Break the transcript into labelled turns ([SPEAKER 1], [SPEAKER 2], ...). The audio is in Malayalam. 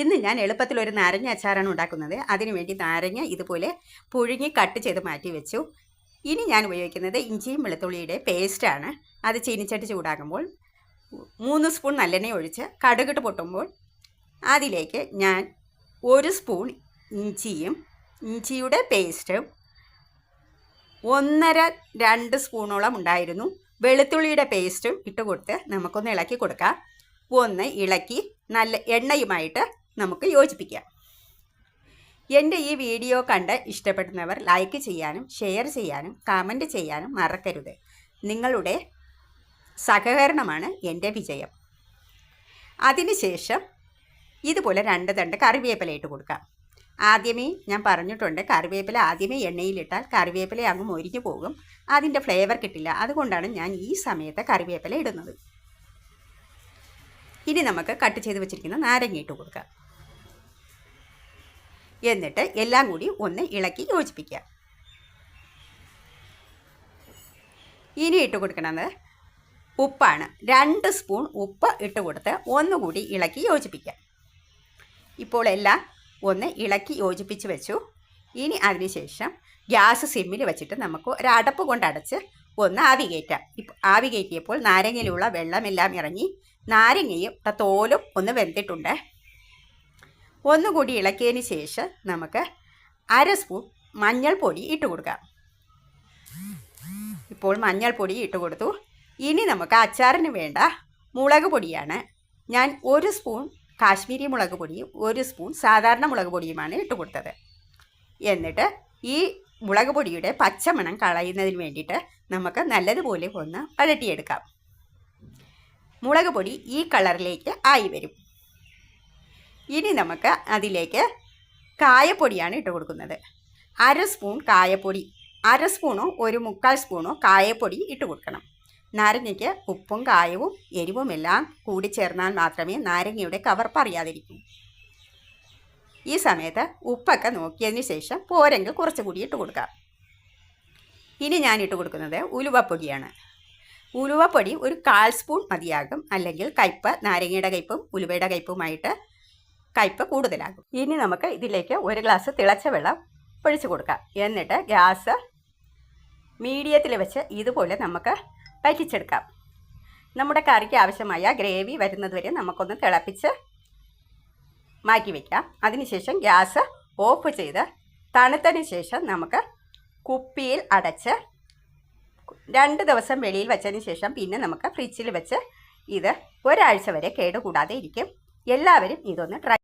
[SPEAKER 1] ഇന്ന് ഞാൻ എളുപ്പത്തിലൊരു നാരങ്ങ അച്ചാറാണ് ഉണ്ടാക്കുന്നത്. അതിനുവേണ്ടി നാരങ്ങ ഇതുപോലെ പുഴുങ്ങി കട്ട് ചെയ്ത് മാറ്റി വെച്ചു. ഇനി ഞാൻ ഉപയോഗിക്കുന്നത് ഇഞ്ചിയും വെളുത്തുള്ളിയുടെ പേസ്റ്റാണ്. അത് ചീനിച്ചട്ടി ചൂടാകുമ്പോൾ 3 സ്പൂൺ നല്ലെണ്ണ ഒഴിച്ച് കടുകിട്ട് പൊട്ടുമ്പോൾ അതിലേക്ക് ഞാൻ 1 സ്പൂൺ ഇഞ്ചിയുടെ പേസ്റ്റും 1.5-2 സ്പൂണോളം ഉണ്ടായിരുന്നു വെളുത്തുള്ളിയുടെ പേസ്റ്റും ഇട്ട് കൊടുത്ത് നമുക്കൊന്ന് ഇളക്കി കൊടുക്കാം. ഒന്ന് ഇളക്കി നല്ല എണ്ണയുമായിട്ട് നമുക്ക് യോജിപ്പിക്കാം. എൻ്റെ ഈ വീഡിയോ കണ്ട് ഇഷ്ടപ്പെടുന്നവർ ലൈക്ക് ചെയ്യാനും ഷെയർ ചെയ്യാനും കമൻറ്റ് ചെയ്യാനും മറക്കരുത്. നിങ്ങളുടെ സഹകരണമാണ് എൻ്റെ വിജയം. അതിനുശേഷം ഇതുപോലെ 2 തണ്ട് കറിവേപ്പില ഇട്ട് കൊടുക്കാം. ആദ്യമേ ഞാൻ പറഞ്ഞിട്ടുണ്ട്, കറിവേപ്പില ആദ്യമേ എണ്ണയിലിട്ടാൽ കറിവേപ്പില അങ്ങ് മൊരിഞ്ഞു പോകും, അതിൻ്റെ ഫ്ലേവർ കിട്ടില്ല. അതുകൊണ്ടാണ് ഞാൻ ഈ സമയത്ത് കറിവേപ്പില ഇടുന്നത്. ഇനി നമുക്ക് കട്ട് ചെയ്ത് വെച്ചിരിക്കുന്ന നാരങ്ങ ഇട്ട് കൊടുക്കാം. എന്നിട്ട് എല്ലാം കൂടി ഒന്ന് ഇളക്കി യോജിപ്പിക്കാം. ഇനി ഇട്ട് കൊടുക്കുന്നത് ഉപ്പാണ്. 2 സ്പൂൺ ഉപ്പ് ഇട്ട് കൊടുത്ത് ഒന്നുകൂടി ഇളക്കി യോജിപ്പിക്കാം. ഇപ്പോൾ എല്ലാം ഒന്ന് ഇളക്കി യോജിപ്പിച്ച് വെച്ചു. ഇനി അതിനുശേഷം ഗ്യാസ് സിമ്മിൽ വെച്ചിട്ട് നമുക്ക് ഒരു അടപ്പ് കൊണ്ട് അടച്ച് ഒന്ന് ആവി കയറ്റാം. ആവി കയറ്റിയപ്പോൾ നാരങ്ങയിലുള്ള വെള്ളമെല്ലാം ഇറങ്ങി നാരങ്ങയും തോലും ഒന്ന് വെന്തിട്ടുണ്ട്. ഒന്നുകൂടി ഇളക്കിയതിന് ശേഷം നമുക്ക് 1/2 സ്പൂൺ മഞ്ഞൾപ്പൊടി ഇട്ട് കൊടുക്കാം. ഇപ്പോൾ മഞ്ഞൾപ്പൊടി ഇട്ട് കൊടുത്തു. ഇനി നമുക്ക് അച്ചാറിന് വേണ്ട മുളക് പൊടിയാണ്. ഞാൻ 1 സ്പൂൺ കാശ്മീരി മുളക് പൊടിയും 1 സ്പൂൺ സാധാരണ മുളക് പൊടിയുമാണ് ഇട്ട് കൊടുത്തത്. എന്നിട്ട് ഈ മുളക് പൊടിയുടെ പച്ചമണം കളയുന്നതിന് വേണ്ടിയിട്ട് നമുക്ക് നല്ലതുപോലെ ഒന്ന് വഴറ്റിയെടുക്കാം. മുളക് പൊടി ഈ കളറിലേക്ക് ആയി വരും. ഇനി നമുക്ക് അതിലേക്ക് കായപ്പൊടിയാണ് ഇട്ട് കൊടുക്കുന്നത്. 1/2 സ്പൂൺ കായപ്പൊടി, 1/2 സ്പൂണോ 1/4 സ്പൂണോ കായപ്പൊടി ഇട്ട് കൊടുക്കണം. നാരങ്ങയ്ക്ക് ഉപ്പും കായവും എരിവും എല്ലാം കൂടി ചേർന്നാൽ മാത്രമേ നാരങ്ങയുടെ കവർപ്പ് അറിയാതിരിക്കൂ. ഈ സമയത്ത് ഉപ്പൊക്കെ നോക്കിയതിന് ശേഷം പോരെങ്കിൽ കുറച്ചുകൂടി ഇട്ട് കൊടുക്കാം. ഇനി ഞാൻ ഇട്ട് കൊടുക്കുന്നത് ഉലുവപ്പൊടിയാണ്. ഉലുവപ്പൊടി ഒരു 1/4 സ്പൂൺ മതിയാകും. അല്ലെങ്കിൽ കയ്പ്പ്, നാരങ്ങയുടെ കയ്പ്പും ഉലുവയുടെ കയ്പ്പുമായിട്ട് കയ്പ്പ് കൂടുതലാകും. ഇനി നമുക്ക് ഇതിലേക്ക് 1 ഗ്ലാസ് തിളച്ച വെള്ളം ഒഴിച്ച് കൊടുക്കാം. എന്നിട്ട് ഗ്യാസ് മീഡിയത്തിൽ വെച്ച് ഇതുപോലെ നമുക്ക് വറ്റിച്ചെടുക്കാം. നമ്മുടെ കറിക്ക് ആവശ്യമായ ഗ്രേവി വരുന്നതുവരെ നമുക്കൊന്ന് തിളപ്പിച്ച് മാറ്റി വയ്ക്കാം. അതിനുശേഷം ഗ്യാസ് ഓഫ് ചെയ്ത് തണുത്തതിന് ശേഷം നമുക്ക് കുപ്പിയിൽ അടച്ച് 2 ദിവസം വെളിയിൽ വെച്ചതിന് ശേഷം പിന്നെ നമുക്ക് ഫ്രിഡ്ജിൽ വെച്ച് ഇത് ഒരാഴ്ച വരെ കേടുകൂടാതെ ഇരിക്കും. എല്ലാവരും ഇതൊന്ന് ട്രൈ